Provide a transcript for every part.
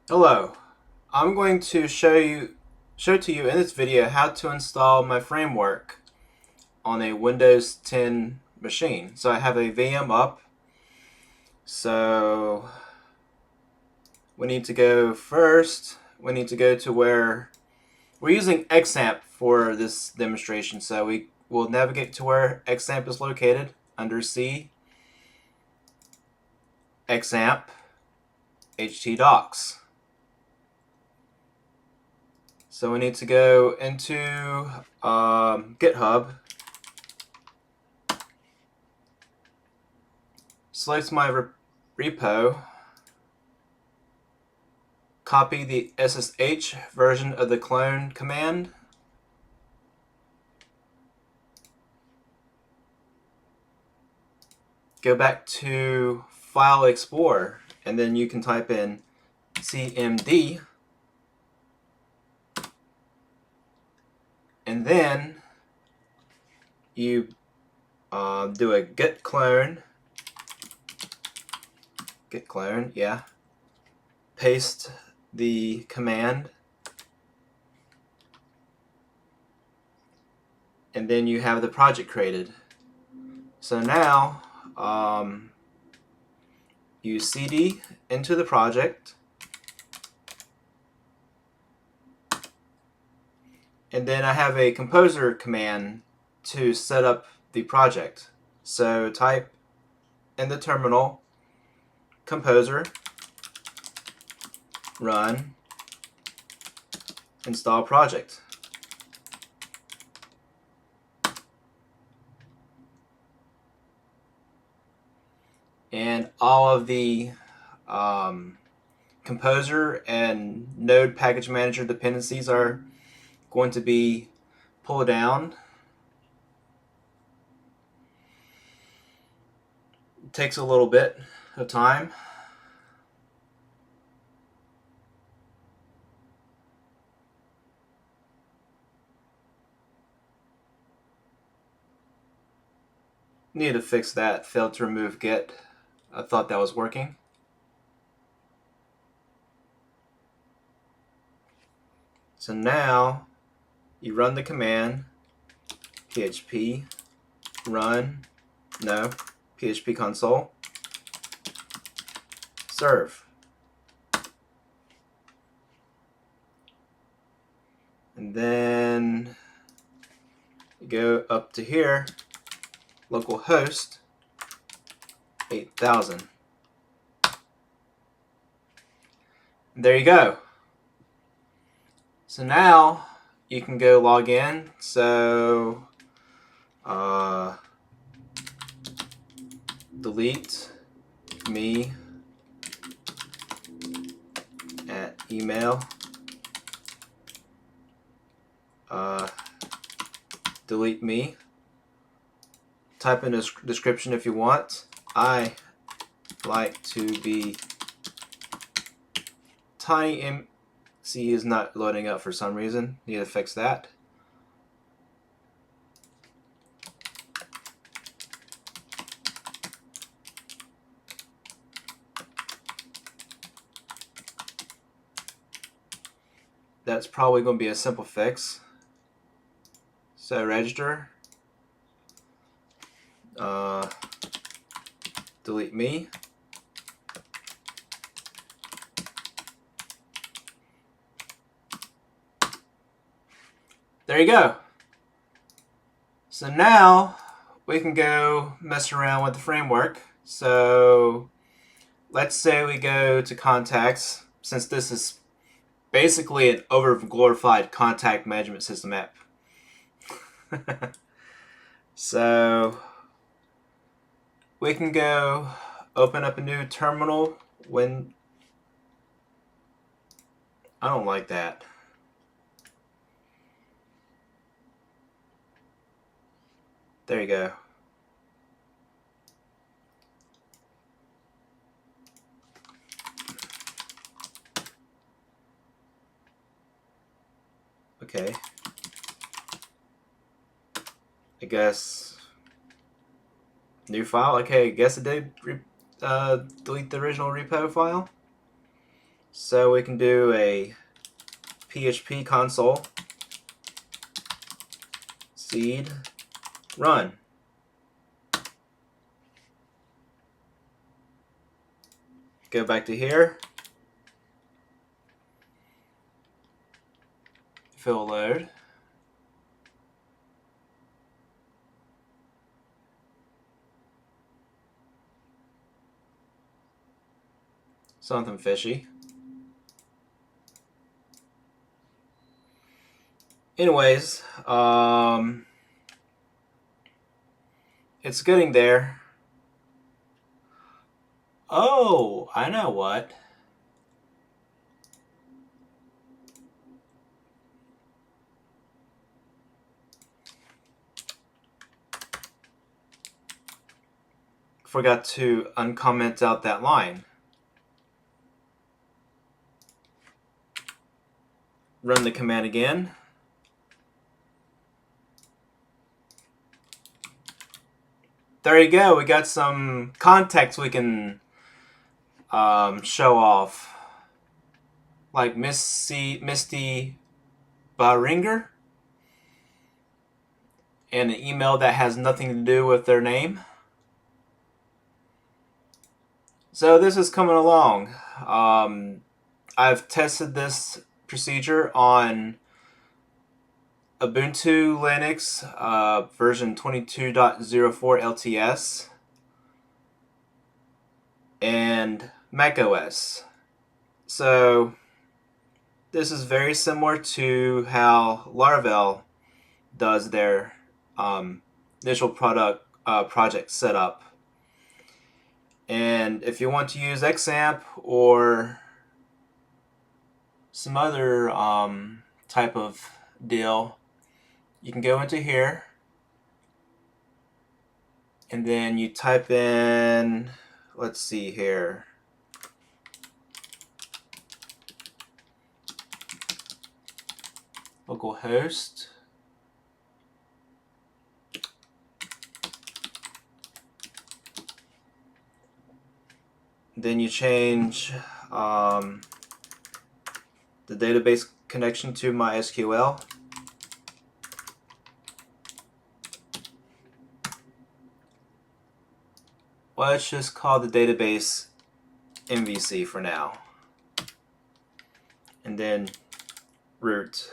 Hello, I'm going to show to you in this video how to install my framework on a Windows 10 machine. So I have a VM up. So we need to go first. We need to go to where we're using XAMPP for this demonstration. So we will navigate to where XAMPP is located under C, XAMPP, htdocs. So we need to go into GitHub, select my repo, copy the SSH version of the clone command, go back to File Explorer, and then you can type in cmd, and then you do a git clone, yeah, paste the command, and then you have the project created. So now you cd into the project, and then I have a composer command to set up the project. So type in the terminal composer run install project. And all of the composer and node package manager dependencies are going to be pulled down. It takes a little bit of time. Need to fix that. Failed to remove git. I thought that was working. So now you run the command php run php console serve, and then you go up to here, localhost 8000. And there you go. So now you can go log in. So delete me at email, delete me, type in a description if you want. I like to be tiny. C is not loading up for some reason. Need to fix that. That's probably going to be a simple fix. So register, delete me, there you go. So now we can go mess around with the framework. So let's say we go to contacts, since this is basically an over-glorified contact management system app. So we can go open up a new terminal when I don't like that. There you go. Okay. I guess new file. Okay, I guess it did delete the original repo file. So we can do a PHP console seed run. Go back to here. Fill load. Something fishy. Anyways, it's getting there. Oh, I know what. Forgot to uncomment out that line. Run the command again. There you go. We got some context we can show off. Like Misty Baringer. And an email that has nothing to do with their name. So this is coming along. I've tested this procedure on Ubuntu Linux version 22.04 LTS and macOS. So this is very similar to how Laravel does their initial project setup. And if you want to use XAMPP or some other type of deal, you can go into here and then you type in, let's see here, localhost. Then you change the database connection to MySQL. Well, let's just call the database MVC for now. And then root.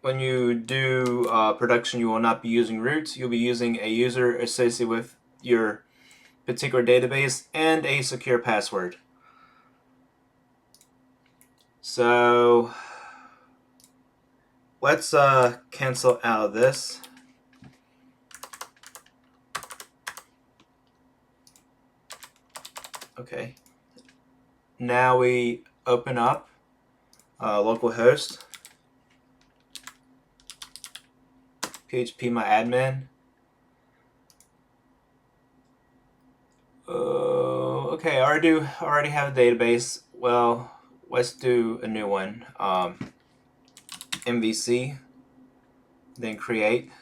When you do production, you will not be using root. You'll be using a user associated with your particular database and a secure password. So let's cancel out of this. Okay. Now we open up localhost, PHP my admin. Okay, I already have a database. Well, let's do a new one. MVC, then create.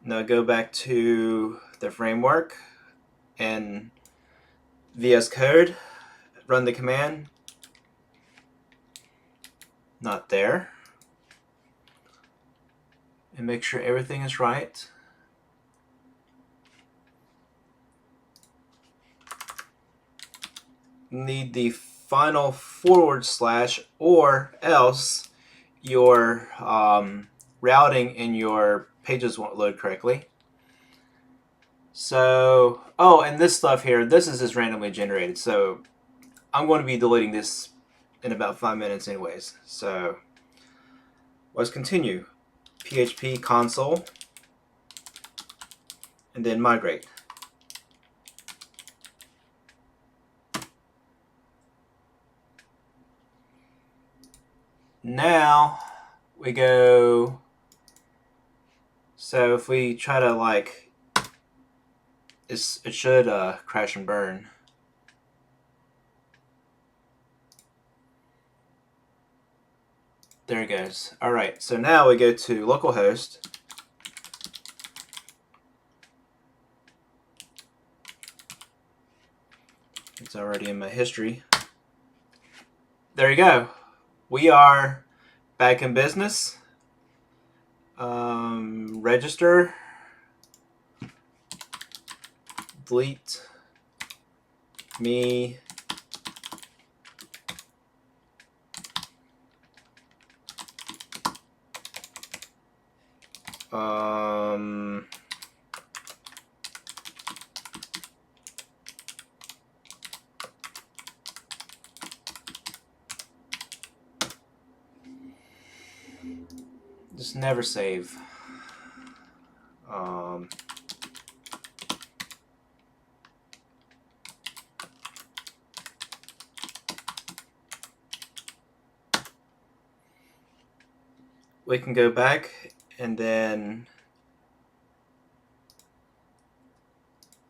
Now go back to the framework and VS Code, run the command. Not there. And make sure everything is right. Need the final / or else your routing in your pages won't load correctly. So, oh, and this stuff here, this is just randomly generated. So I'm going to be deleting this in about 5 minutes anyways. So let's continue. PHP console and then migrate. Now we go, so if we try to like, it should crash and burn. There it goes. Alright, so now we go to localhost It's already in my history. There you go. We are back in business. Register. Delete me. Just never save. We can go back and then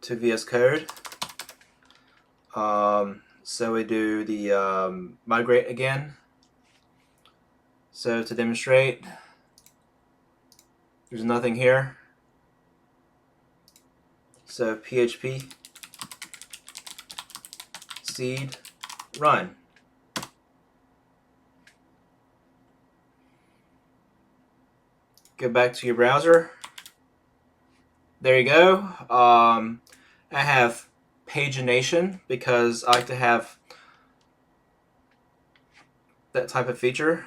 to VS Code. So we do the migrate again. So to demonstrate, there's nothing here. So PHP seed run. Go back to your browser. There you go. I have pagination because I like to have that type of feature.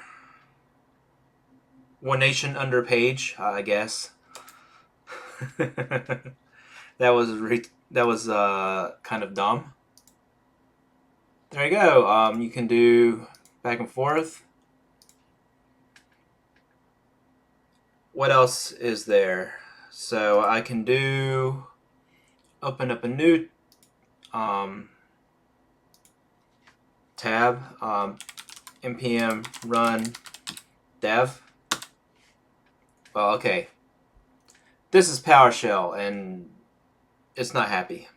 One nation under page, I guess. that was kind of dumb. There you go. You can do back and forth. What else is there? So I can do open up a new tab, npm run dev. Well, okay. This is PowerShell and it's not happy.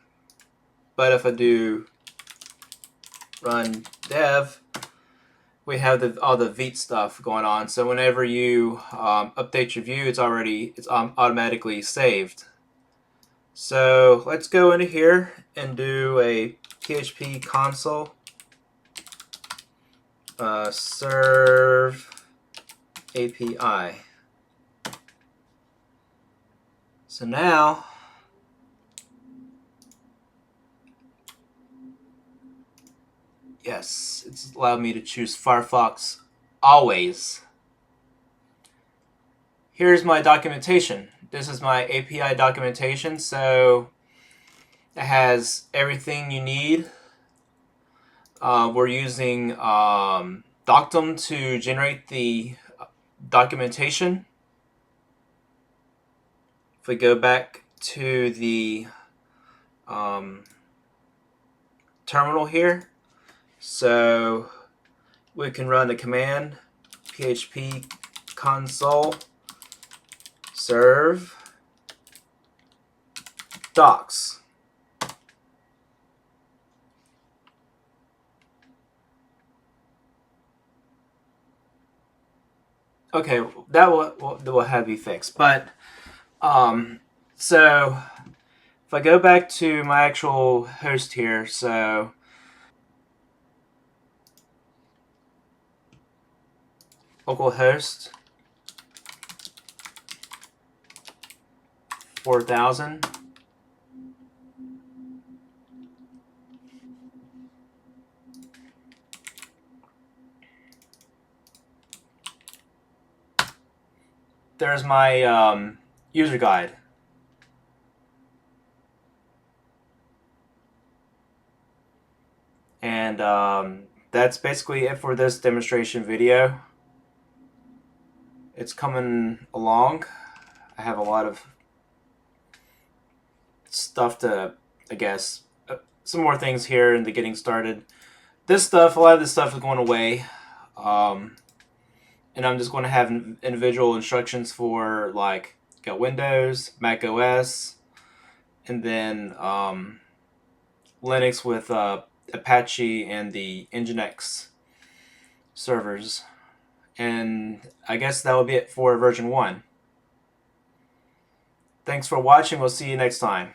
But if I do run dev, we have all the Vite stuff going on. So whenever you update your view, it's automatically saved. So let's go into here and do a PHP console serve API. So now yes, it's allowed me to choose Firefox always. Here's my documentation. This is my API documentation, so it has everything you need. We're using Doctum to generate the documentation. If we go back to the terminal here, so we can run the command php console serve docs. Okay, that will have to be fixed. But so if I go back to my actual host here, so localhost 4000. There's my user guide. And that's basically it for this demonstration video. It's coming along. I have a lot of stuff to, I guess, some more things here in the getting started. A lot of this stuff is going away. And I'm just going to have individual instructions for like got Windows, Mac OS, and then Linux with Apache and the Nginx servers. And I guess that will be it for version 1. Thanks for watching. We'll see you next time.